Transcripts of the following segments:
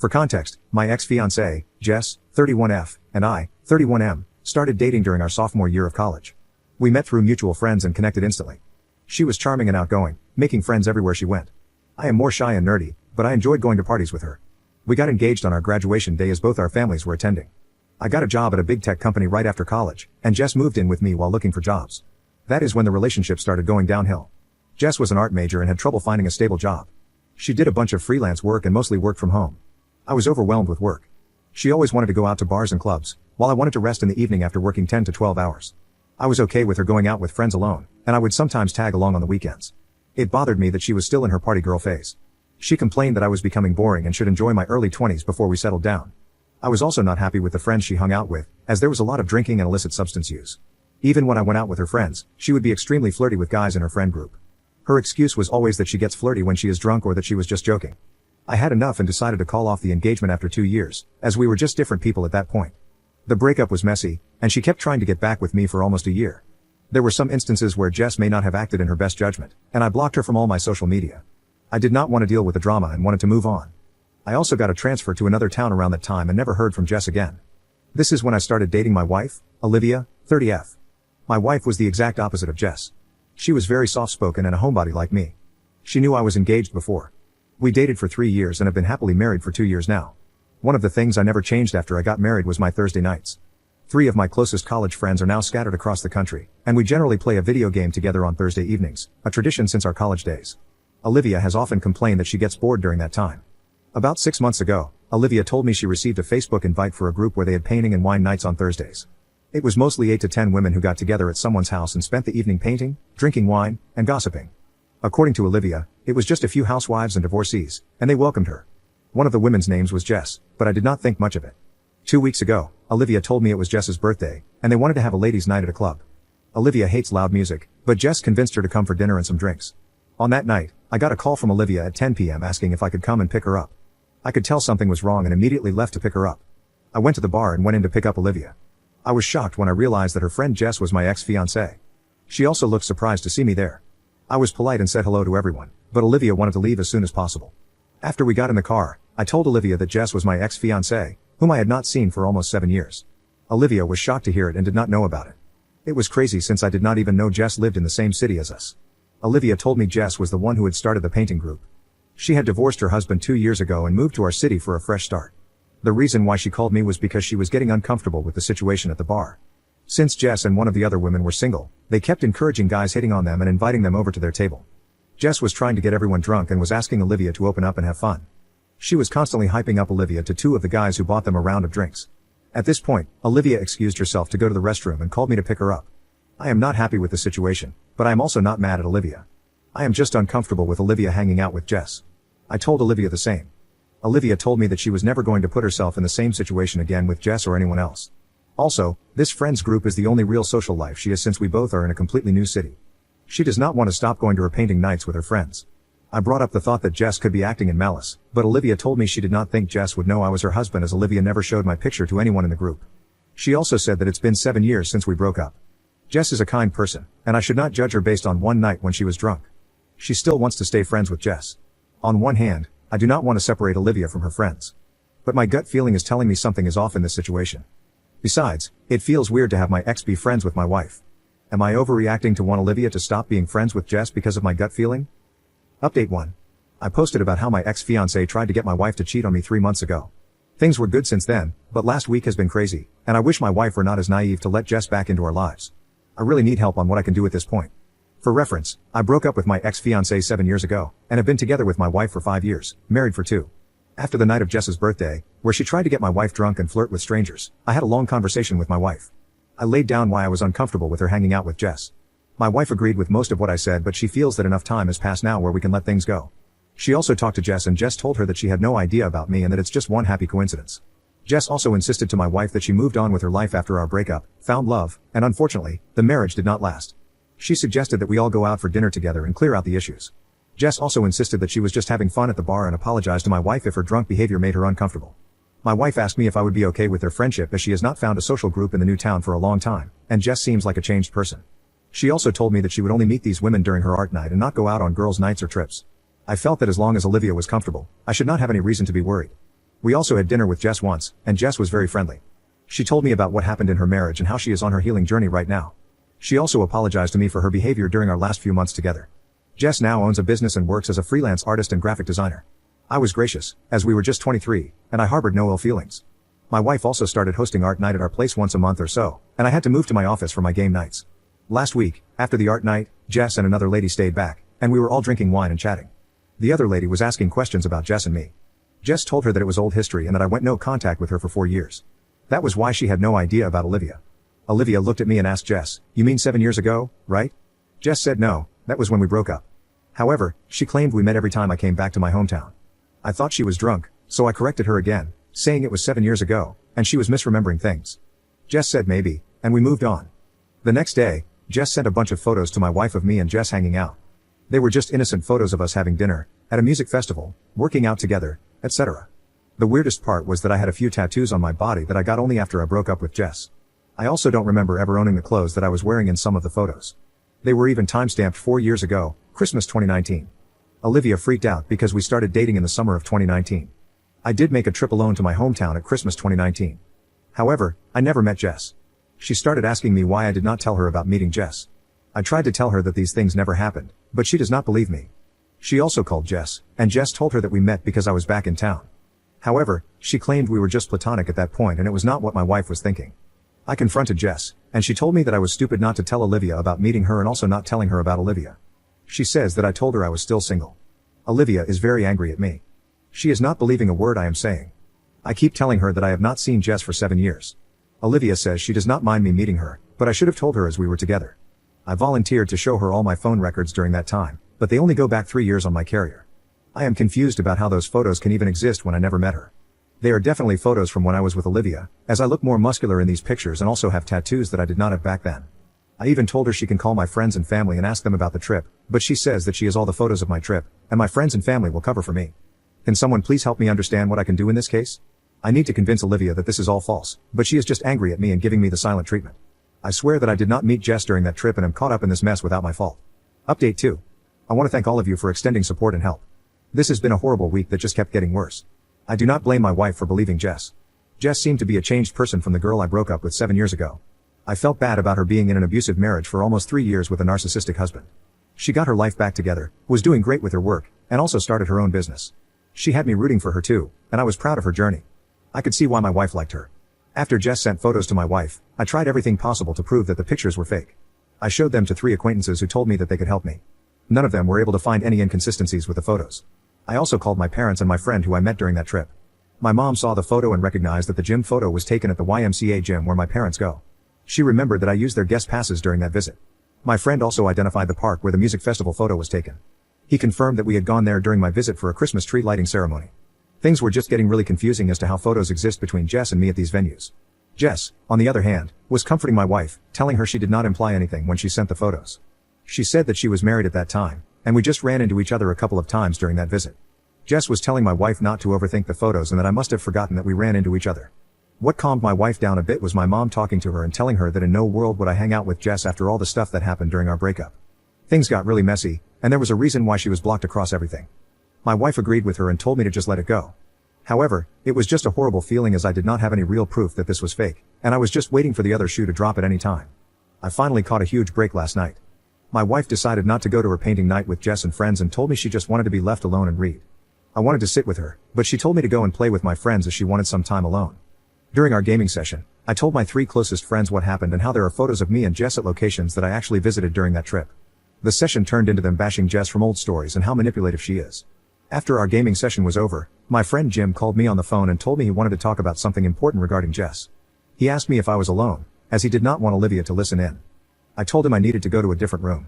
For context, my ex-fiancée, Jess, 31F, and I, 31M, started dating during our sophomore year of college. We met through mutual friends and connected instantly. She was charming and outgoing, making friends everywhere she went. I am more shy and nerdy, but I enjoyed going to parties with her. We got engaged on our graduation day as both our families were attending. I got a job at a big tech company right after college, and Jess moved in with me while looking for jobs. That is when the relationship started going downhill. Jess was an art major and had trouble finding a stable job. She did a bunch of freelance work and mostly worked from home. I was overwhelmed with work. She always wanted to go out to bars and clubs, while I wanted to rest in the evening after working 10 to 12 hours. I was okay with her going out with friends alone, and I would sometimes tag along on the weekends. It bothered me that she was still in her party girl phase. She complained that I was becoming boring and should enjoy my early 20s before we settled down. I was also not happy with the friends she hung out with, as there was a lot of drinking and illicit substance use. Even when I went out with her friends, she would be extremely flirty with guys in her friend group. Her excuse was always that she gets flirty when she is drunk or that she was just joking. I had enough and decided to call off the engagement after 2 years, as we were just different people at that point. The breakup was messy, and she kept trying to get back with me for almost a year. There were some instances where Jess may not have acted in her best judgment, and I blocked her from all my social media. I did not want to deal with the drama and wanted to move on. I also got a transfer to another town around that time and never heard from Jess again. This is when I started dating my wife, Olivia, 30F. My wife was the exact opposite of Jess. She was very soft-spoken and a homebody like me. She knew I was engaged before. We dated for 3 years and have been happily married for 2 years now. One of the things I never changed after I got married was my Thursday nights. 3 of my closest college friends are now scattered across the country, and we generally play a video game together on Thursday evenings, a tradition since our college days. Olivia has often complained that she gets bored during that time. About 6 months ago, Olivia told me she received a Facebook invite for a group where they had painting and wine nights on Thursdays. It was mostly 8 to 10 women who got together at someone's house and spent the evening painting, drinking wine, and gossiping. According to Olivia, it was just a few housewives and divorcees, and they welcomed her. One of the women's names was Jess, but I did not think much of it. 2 weeks ago, Olivia told me it was Jess's birthday, and they wanted to have a ladies' night at a club. Olivia hates loud music, but Jess convinced her to come for dinner and some drinks. On that night, I got a call from Olivia at 10 p.m. asking if I could come and pick her up. I could tell something was wrong and immediately left to pick her up. I went to the bar and went in to pick up Olivia. I was shocked when I realized that her friend Jess was my ex-fiancée. She also looked surprised to see me there. I was polite and said hello to everyone, but Olivia wanted to leave as soon as possible. After we got in the car, I told Olivia that Jess was my ex-fiancée, whom I had not seen for almost 7 years. Olivia was shocked to hear it and did not know about it. It was crazy since I did not even know Jess lived in the same city as us. Olivia told me Jess was the one who had started the painting group. She had divorced her husband 2 years ago and moved to our city for a fresh start. The reason why she called me was because she was getting uncomfortable with the situation at the bar. Since Jess and one of the other women were single, they kept encouraging guys hitting on them and inviting them over to their table. Jess was trying to get everyone drunk and was asking Olivia to open up and have fun. She was constantly hyping up Olivia to 2 of the guys who bought them a round of drinks. At this point, Olivia excused herself to go to the restroom and called me to pick her up. I am not happy with the situation, but I am also not mad at Olivia. I am just uncomfortable with Olivia hanging out with Jess. I told Olivia the same. Olivia told me that she was never going to put herself in the same situation again with Jess or anyone else. Also, this friends group is the only real social life she has since we both are in a completely new city. She does not want to stop going to her painting nights with her friends. I brought up the thought that Jess could be acting in malice, but Olivia told me she did not think Jess would know I was her husband as Olivia never showed my picture to anyone in the group. She also said that it's been 7 years since we broke up. Jess is a kind person, and I should not judge her based on one night when she was drunk. She still wants to stay friends with Jess. On one hand, I do not want to separate Olivia from her friends. But my gut feeling is telling me something is off in this situation. Besides, it feels weird to have my ex be friends with my wife. Am I overreacting to want Olivia to stop being friends with Jess because of my gut feeling? Update 1. I posted about how my ex-fiancé tried to get my wife to cheat on me 3 months ago. Things were good since then, but last week has been crazy, and I wish my wife were not as naive to let Jess back into our lives. I really need help on what I can do at this point. For reference, I broke up with my ex-fiancé 7 years ago, and have been together with my wife for 5 years, married for 2. After the night of Jess's birthday, where she tried to get my wife drunk and flirt with strangers, I had a long conversation with my wife. I laid down why I was uncomfortable with her hanging out with Jess. My wife agreed with most of what I said, but she feels that enough time has passed now where we can let things go. She also talked to Jess and Jess told her that she had no idea about me and that it's just one happy coincidence. Jess also insisted to my wife that she moved on with her life after our breakup, found love, and unfortunately, the marriage did not last. She suggested that we all go out for dinner together and clear out the issues. Jess also insisted that she was just having fun at the bar and apologized to my wife if her drunk behavior made her uncomfortable. My wife asked me if I would be okay with their friendship as she has not found a social group in the new town for a long time, and Jess seems like a changed person. She also told me that she would only meet these women during her art night and not go out on girls' nights or trips. I felt that as long as Olivia was comfortable, I should not have any reason to be worried. We also had dinner with Jess once, and Jess was very friendly. She told me about what happened in her marriage and how she is on her healing journey right now. She also apologized to me for her behavior during our last few months together. Jess now owns a business and works as a freelance artist and graphic designer. I was gracious, as we were just 23, and I harbored no ill feelings. My wife also started hosting art night at our place once a month or so, and I had to move to my office for my game nights. Last week, after the art night, Jess and another lady stayed back, and we were all drinking wine and chatting. The other lady was asking questions about Jess and me. Jess told her that it was old history and that I went no contact with her for 4 years. That was why she had no idea about Olivia. Olivia looked at me and asked Jess, "You mean 7 years ago, right?" Jess said no, that was when we broke up. However, she claimed we met every time I came back to my hometown. I thought she was drunk, so I corrected her again, saying it was 7 years ago, and she was misremembering things. Jess said maybe, and we moved on. The next day, Jess sent a bunch of photos to my wife of me and Jess hanging out. They were just innocent photos of us having dinner, at a music festival, working out together, etc. The weirdest part was that I had a few tattoos on my body that I got only after I broke up with Jess. I also don't remember ever owning the clothes that I was wearing in some of the photos. They were even time-stamped 4 years ago, Christmas 2019. Olivia freaked out because we started dating in the summer of 2019. I did make a trip alone to my hometown at Christmas 2019. However, I never met Jess. She started asking me why I did not tell her about meeting Jess. I tried to tell her that these things never happened, but she does not believe me. She also called Jess, and Jess told her that we met because I was back in town. However, she claimed we were just platonic at that point and it was not what my wife was thinking. I confronted Jess, and she told me that I was stupid not to tell Olivia about meeting her and also not telling her about Olivia. She says that I told her I was still single. Olivia is very angry at me. She is not believing a word I am saying. I keep telling her that I have not seen Jess for 7 years. Olivia says she does not mind me meeting her, but I should have told her as we were together. I volunteered to show her all my phone records during that time, but they only go back 3 years on my carrier. I am confused about how those photos can even exist when I never met her. They are definitely photos from when I was with Olivia, as I look more muscular in these pictures and also have tattoos that I did not have back then. I even told her she can call my friends and family and ask them about the trip, but she says that she has all the photos of my trip, and my friends and family will cover for me. Can someone please help me understand what I can do in this case? I need to convince Olivia that this is all false, but she is just angry at me and giving me the silent treatment. I swear that I did not meet Jess during that trip and am caught up in this mess without my fault. Update 2. I want to thank all of you for extending support and help. This has been a horrible week that just kept getting worse. I do not blame my wife for believing Jess. Jess seemed to be a changed person from the girl I broke up with 7 years ago. I felt bad about her being in an abusive marriage for almost 3 years with a narcissistic husband. She got her life back together, was doing great with her work, and also started her own business. She had me rooting for her too, and I was proud of her journey. I could see why my wife liked her. After Jess sent photos to my wife, I tried everything possible to prove that the pictures were fake. I showed them to 3 acquaintances who told me that they could help me. None of them were able to find any inconsistencies with the photos. I also called my parents and my friend who I met during that trip. My mom saw the photo and recognized that the gym photo was taken at the YMCA gym where my parents go. She remembered that I used their guest passes during that visit. My friend also identified the park where the music festival photo was taken. He confirmed that we had gone there during my visit for a Christmas tree lighting ceremony. Things were just getting really confusing as to how photos exist between Jess and me at these venues. Jess, on the other hand, was comforting my wife, telling her she did not imply anything when she sent the photos. She said that she was married at that time, and we just ran into each other a couple of times during that visit. Jess was telling my wife not to overthink the photos and that I must have forgotten that we ran into each other. What calmed my wife down a bit was my mom talking to her and telling her that in no world would I hang out with Jess after all the stuff that happened during our breakup. Things got really messy, and there was a reason why she was blocked across everything. My wife agreed with her and told me to just let it go. However, it was just a horrible feeling as I did not have any real proof that this was fake, and I was just waiting for the other shoe to drop at any time. I finally caught a huge break last night. My wife decided not to go to her painting night with Jess and friends and told me she just wanted to be left alone and read. I wanted to sit with her, but she told me to go and play with my friends as she wanted some time alone. During our gaming session, I told my 3 closest friends what happened and how there are photos of me and Jess at locations that I actually visited during that trip. The session turned into them bashing Jess from old stories and how manipulative she is. After our gaming session was over, my friend Jim called me on the phone and told me he wanted to talk about something important regarding Jess. He asked me if I was alone, as he did not want Olivia to listen in. I told him I needed to go to a different room.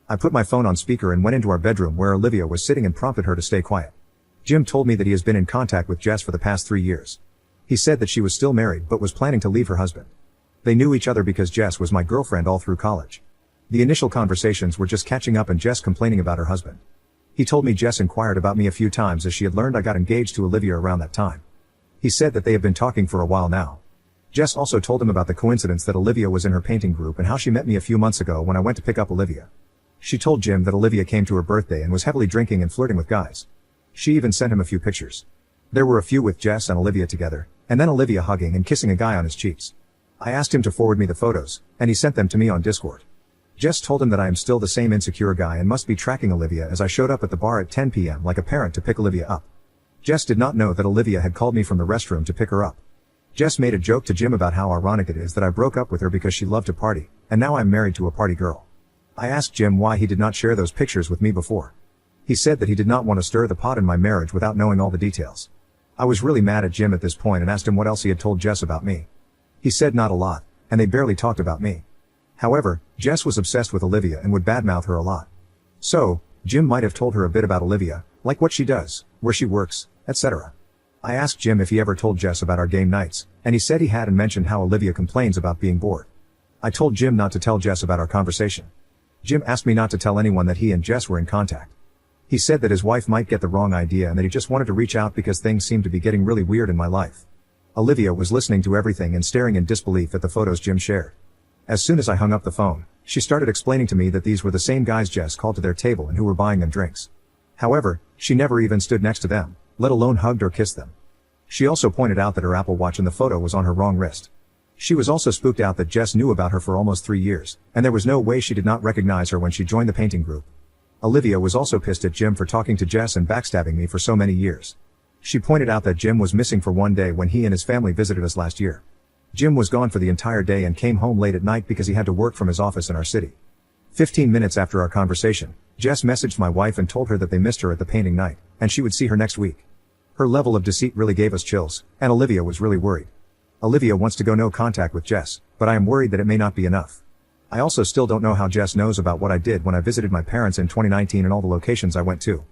I put my phone on speaker and went into our bedroom where Olivia was sitting and prompted her to stay quiet. Jim told me that he has been in contact with Jess for the past 3 years. He said that she was still married but was planning to leave her husband. They knew each other because Jess was my girlfriend all through college. The initial conversations were just catching up and Jess complaining about her husband. He told me Jess inquired about me a few times as she had learned I got engaged to Olivia around that time. He said that they have been talking for a while now. Jess also told him about the coincidence that Olivia was in her painting group and how she met me a few months ago when I went to pick up Olivia. She told Jim that Olivia came to her birthday and was heavily drinking and flirting with guys. She even sent him a few pictures. There were a few with Jess and Olivia together, and then Olivia hugging and kissing a guy on his cheeks. I asked him to forward me the photos, and he sent them to me on Discord. Jess told him that I am still the same insecure guy and must be tracking Olivia as I showed up at the bar at 10 p.m. like a parent to pick Olivia up. Jess did not know that Olivia had called me from the restroom to pick her up. Jess made a joke to Jim about how ironic it is that I broke up with her because she loved to party, and now I'm married to a party girl. I asked Jim why he did not share those pictures with me before. He said that he did not want to stir the pot in my marriage without knowing all the details. I was really mad at Jim at this point and asked him what else he had told Jess about me. He said not a lot, and they barely talked about me. However, Jess was obsessed with Olivia and would badmouth her a lot. So, Jim might have told her a bit about Olivia, like what she does, where she works, etc. I asked Jim if he ever told Jess about our game nights, and he said he had and mentioned how Olivia complains about being bored. I told Jim not to tell Jess about our conversation. Jim asked me not to tell anyone that he and Jess were in contact. He said that his wife might get the wrong idea and that he just wanted to reach out because things seemed to be getting really weird in my life. Olivia was listening to everything and staring in disbelief at the photos Jim shared. As soon as I hung up the phone, she started explaining to me that these were the same guys Jess called to their table and who were buying them drinks. However, she never even stood next to them, let alone hugged or kissed them. She also pointed out that her Apple Watch in the photo was on her wrong wrist. She was also spooked out that Jess knew about her for almost 3 years, and there was no way she did not recognize her when she joined the painting group. Olivia was also pissed at Jim for talking to Jess and backstabbing me for so many years. She pointed out that Jim was missing for one day when he and his family visited us last year. Jim was gone for the entire day and came home late at night because he had to work from his office in our city. 15 minutes after our conversation, Jess messaged my wife and told her that they missed her at the painting night, and she would see her next week. Her level of deceit really gave us chills, and Olivia was really worried. Olivia wants to go no contact with Jess, but I am worried that it may not be enough. I also still don't know how Jess knows about what I did when I visited my parents in 2019 and all the locations I went to.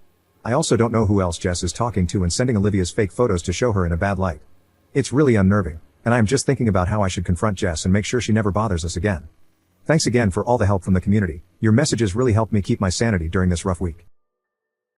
I also don't know who else Jess is talking to and sending Olivia's fake photos to show her in a bad light. It's really unnerving, and I am just thinking about how I should confront Jess and make sure she never bothers us again. Thanks again for all the help from the community. Your messages really helped me keep my sanity during this rough week.